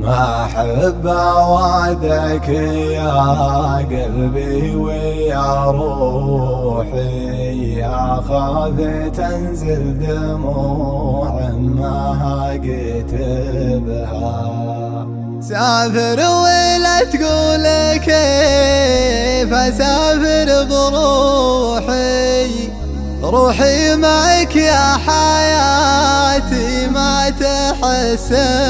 ما أحب أوعدك يا قلبي ويا روحي، أخاف تنزل دموع ما أكتبها. سافر ولا تقول كيف أسافر بروحي، روحي معك يا حياتي ما تحسبها.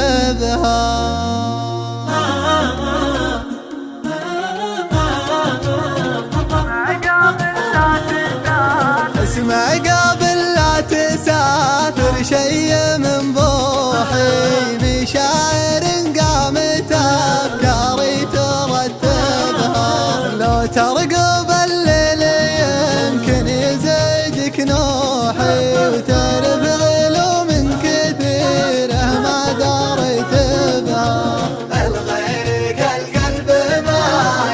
اسمع قبل لا تسافر شي من بوحي، مشاعر قامت أفكاري ترتبها. لو ترقب الليل يمكن يزيدك نوحي، وتعرف علوم كثيرة ما دريت بها. الغيرك القلب ما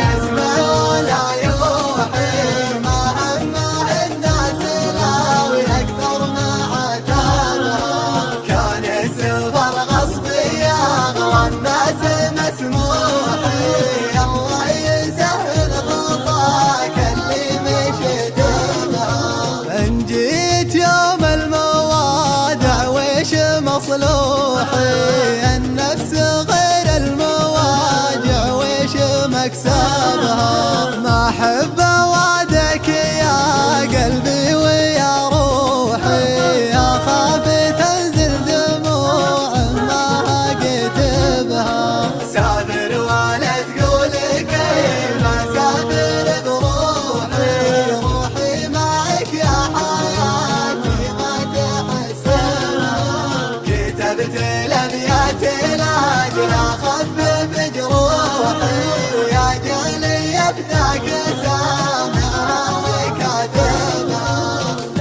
يسمع ولا يوحي، ما همه الناس لاوي أكثر ما عتابها. كان السفر غصبي أغلى الناس مسموحي، الله يسهل خطاك اللي مشيت بها. إن جيت يوم الموادع ويش مصلوحي، النفس غير المواجع ويش مكسبها. ما أحب أوعدك يا قلبي ويا روحي، أخاف تنزل دموع ما أكتبها. سافر ولا تقول كيف أسافر بروحي، روحي معك يا حياتي ما تحسبها. كتبت الأبيات لأجل أخفف جروحي، ويا جعلي يبدأك سامعها وكاتبها.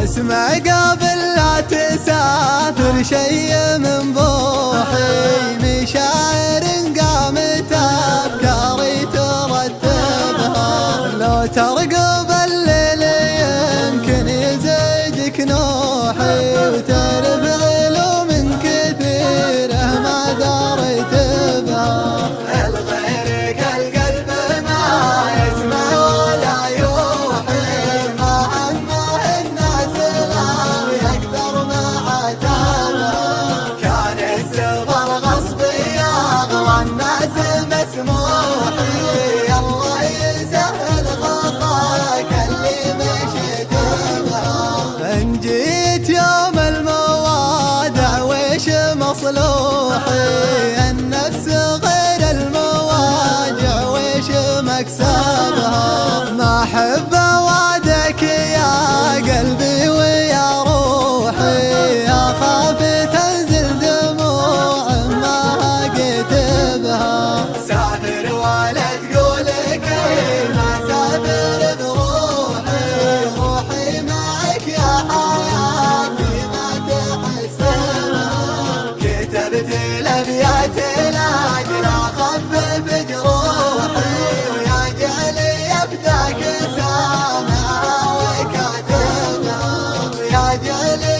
اسمع قبل لا تسافر شي من بوحي، مشاعر قامت أفكاري ترتبها. لو ترقب الليل يمكن يزيدك نوحي، وتعرف علوم كثيرة ما دريت بها. الغيرك القلب ما يسمع ولا يوحي، ما همه الناس لاوي أكثر ما عتابها. كان السفر غصبي أغلى الناس مسموحي، الله يسهل خطاك اللي مشيت بها. إن جيت يوم الموادع ويش مصلوحي، النفس غير المواجع ويش مكسبها. ما أحب أوعدك يا قلبي ويا روحي، أخاف تنزل دموع ما أكتبها. سافر ولا تقول كيف أسافر بروحي، روحي معك يا حياتي ما تحسبها. كتبت الأبيات لأجل أخفف جروحي، ويا جعلي يبدأك سامعها وكاتبها. ويا جعلي